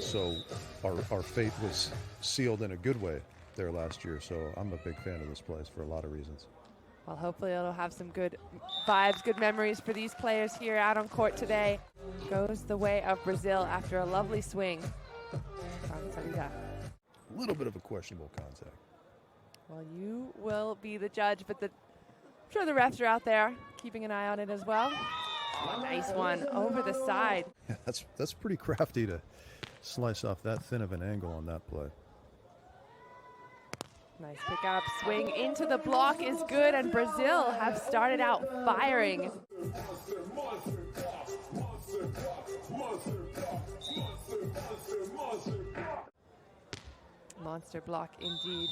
so our fate was sealed in a good way there last year. So I'm a big fan of this place for a lot of reasons. Well, hopefully it'll have some good vibes, good memories for these players here out on court today. Goes the way of Brazil after a lovely swing from Talita. A little bit of a questionable contact. Well, you will be the judge, but I'm sure the refs are out there keeping an eye on it as well. Nice one over the side. Yeah, that's pretty crafty to slice off that thin of an angle on that play. Nice pick up, swing into the block is good, and Brazil have started out firing. Monster block indeed.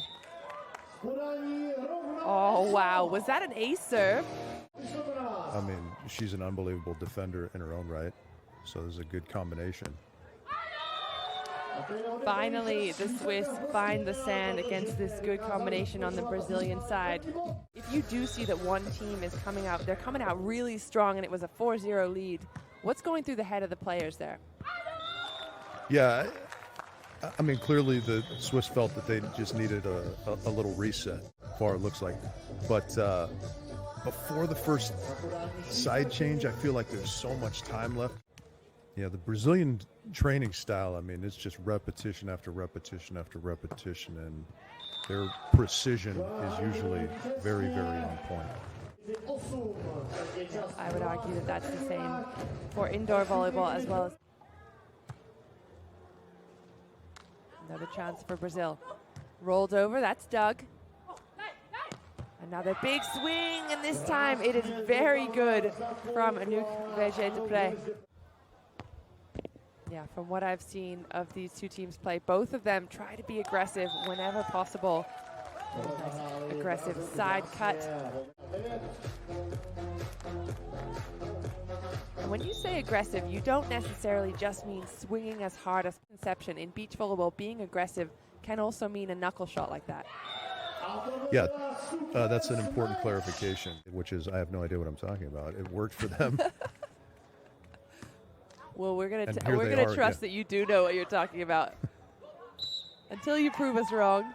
Oh wow, was that an ace serve? I mean, she's an unbelievable defender in her own right, so there's a good combination. Finally, the Swiss find the sand against this good combination on the Brazilian side. If you do see that one team is coming out, they're coming out really strong, and it was a 4-0 lead. What's going through the head of the players there? Yeah, I mean, clearly the Swiss felt that they just needed a little reset, far it looks like. But before the first side change, I feel like there's so much time left. Yeah, the Brazilian training style, I mean, it's just repetition after repetition after repetition, and their precision is usually very, very on point. I would argue that that's the same for indoor volleyball as well as another chance for Brazil. Rolled over, that's Doug. Another big swing, and this time it is very good from Anouk Vergé-Dépré. Yeah, from what I've seen of these two teams play, both of them try to be aggressive whenever possible. Nice aggressive side cut. And when you say aggressive, you don't necessarily just mean swinging as hard as conception. In beach volleyball, being aggressive can also mean a knuckle shot like that. Yeah, that's an important clarification, which is I have no idea what I'm talking about. It worked for them. Well, we're gonna trust that you do know what you're talking about until you prove us wrong.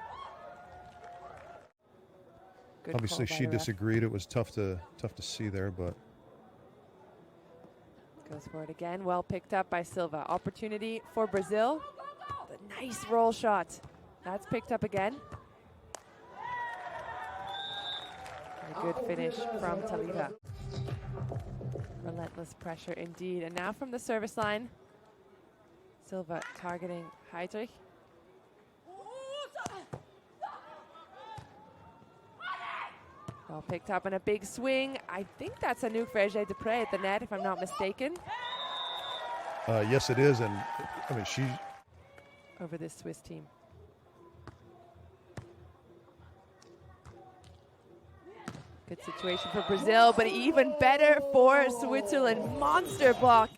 Good Obviously, she disagreed. It was tough to see there, but goes for it again. Well picked up by Silva. Opportunity for Brazil. The nice roll shot. That's picked up again. A good finish from Talita. Relentless pressure indeed. And now from the service line, Silva targeting Heidrich. Well picked up and a big swing. I think that's Anouk Vergé-Dépré at the net, if I'm not mistaken. Yes, it is. And I mean, she over this Swiss team. Good situation for Brazil, but even better for Switzerland. Monster block.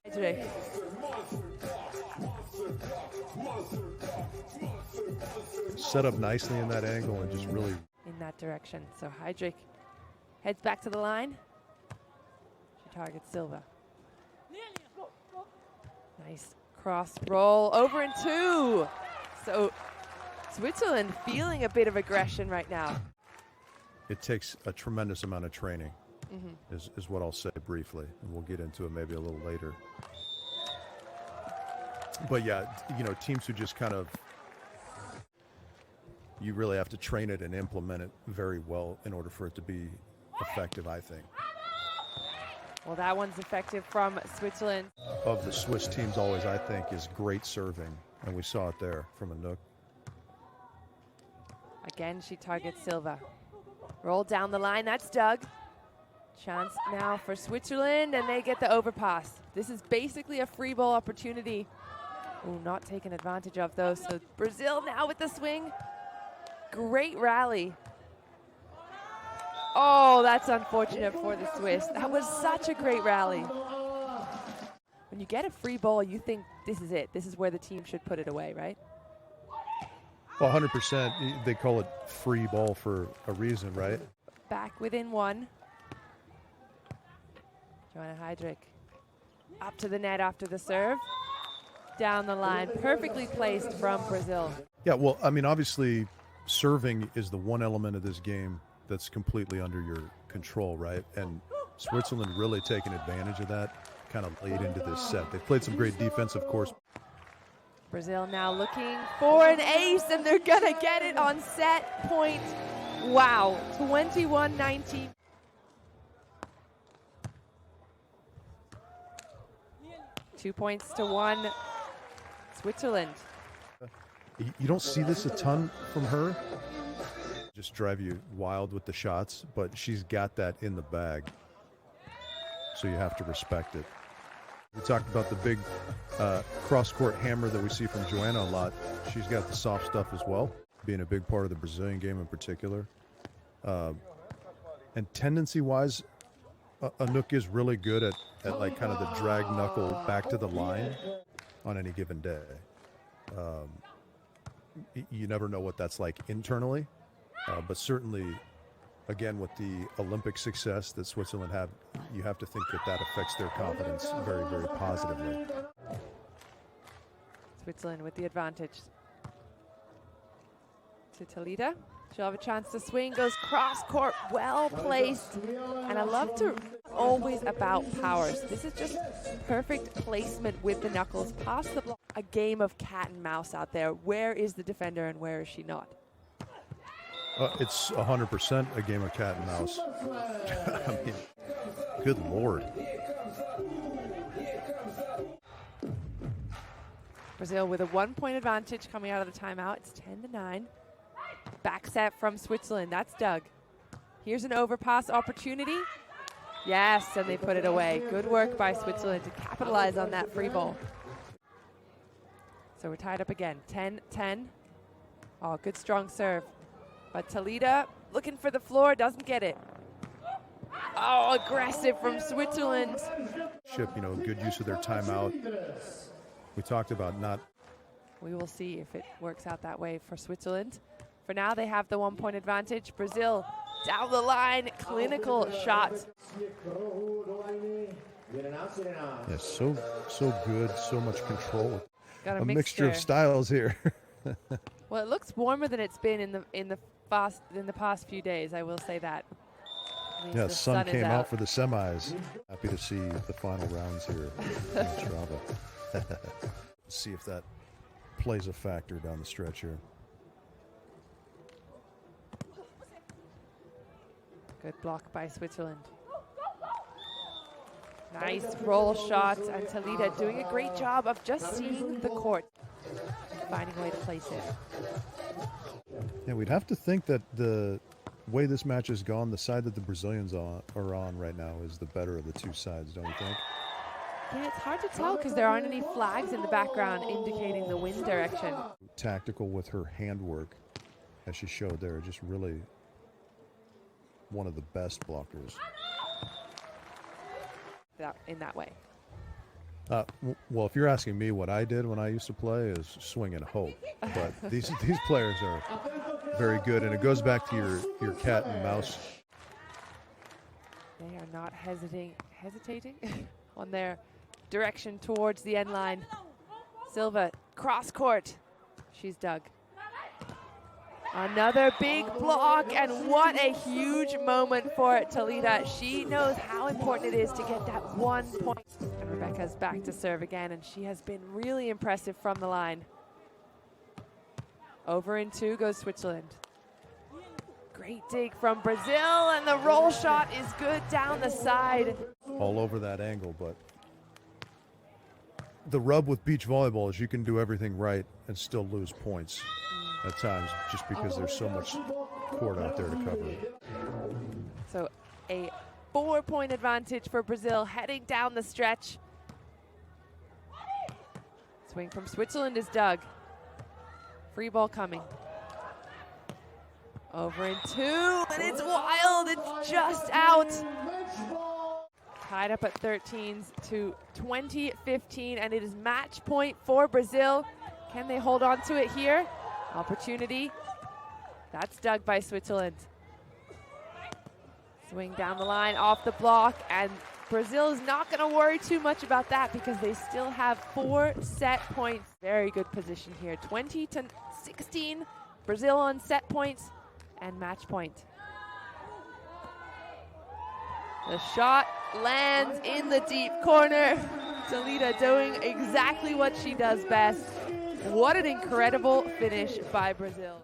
set up nicely in that angle and just really in that direction. So Heidrich heads back to the line. She targets Silva. Nice cross roll over and two. So Switzerland feeling a bit of aggression right now. It takes a tremendous amount of training, is what I'll say briefly, and we'll get into it maybe a little later. But yeah, you know, teams who just kind of, you really have to train it and implement it very well in order for it to be effective, I think. Well, that one's effective from Switzerland. Of the Swiss teams always, I think, is great serving, and we saw it there from Anouk. Again, she targets Silva. Roll down the line, that's Doug. Chance now for Switzerland, and they get the overpass. This is basically a free ball opportunity. Ooh, not taken advantage of though. So Brazil now with the swing. Great rally. Oh, that's unfortunate for the Swiss. That was such a great rally. When you get a free ball, you think this is it. This is where the team should put it away, right? Well, 100%. They call it free ball for a reason, right? Back within one. Joanna Heidrich up to the net after the serve. down the line. Perfectly placed from Brazil. Yeah, well, I mean, obviously, serving is the one element of this game that's completely under your control, right? And Switzerland really taking advantage of that kind of late into this set. They played some great defense, of course. Brazil now looking for an ace, and they're going to get it on set point. Wow, 21-19. Two points to one, Switzerland. You don't see this a ton from her. Just drive you wild with the shots, but she's got that in the bag. So you have to respect it. We talked about the big cross-court hammer that we see from Joanna a lot. She's got the soft stuff as well, being a big part of the Brazilian game in particular. And tendency-wise, Anouk is really good at like kind of the drag knuckle back to the line on any given day. You never know what that's like internally, but certainly, again, with the Olympic success that Switzerland have, you have to think that that affects their confidence very, very positively. Switzerland with the advantage. To Talita. She'll have a chance to swing, goes cross court, well placed. And I love to always about powers. This is just perfect placement with the knuckles past the block. A game of cat and mouse out there. Where is the defender and where is she not? It's 100% a game of cat and mouse. I mean, good Lord. Brazil with a 1-point advantage coming out of the timeout. It's 10-9. Back set from Switzerland. That's Doug. Here's an overpass opportunity. Yes, and they put it away. Good work by Switzerland to capitalize on that free ball. So we're tied up again. 10-10. Oh, good strong serve. But Talita looking for the floor, doesn't get it. Oh, aggressive from Switzerland. Good use of their timeout. We talked about not. We will see if it works out that way for Switzerland. For now, they have the 1-point advantage. Brazil down the line, clinical shot. Yeah, so good, so much control. Got a mixture of styles here. Well, it looks warmer than it's been in the past few days. I will say that. Yeah, the sun came out for the semis. Happy to see the final rounds here in Ostrava. See if that plays a factor down the stretch here. Good block by Switzerland. Nice roll shots, and Talita doing a great job of just seeing the court, finding a way to place it. Yeah, we'd have to think that the way this match has gone, the side that the Brazilians are on right now is the better of the two sides, don't you think? Yeah, it's hard to tell because there aren't any flags in the background indicating the wind direction. Tactical with her handwork, as she showed there, just really one of the best blockers. In that way. Well, if you're asking me what I did when I used to play, is swing and hope. But these players are very good, and it goes back to your cat and mouse. They are not hesitating on their direction towards the end line. Silva, cross court. She's Doug. Another big block, and what a huge moment for Talita. She knows how important it is to get that 1 point. And Rebecca's back to serve again, and she has been really impressive from the line. Over in two goes Switzerland. Great dig from Brazil, and the roll shot is good down the side. All over that angle, but the rub with beach volleyball is you can do everything right and still lose points at times just because there's so much court out there to cover. So a 4-point advantage for Brazil heading down the stretch. Swing from Switzerland is Doug. Free ball coming. Over in two, and it's wild, it's just out. Tied up at 13s to 20-15, and it is match point for Brazil. Can they hold on to it here? Opportunity. That's dug by Switzerland. Swing down the line, off the block, and Brazil is not going to worry too much about that because they still have 4 set points. Very good position here. 20-16. Brazil on set points and match point. The shot lands in the deep corner. Talita doing exactly what she does best. What an incredible finish by Brazil.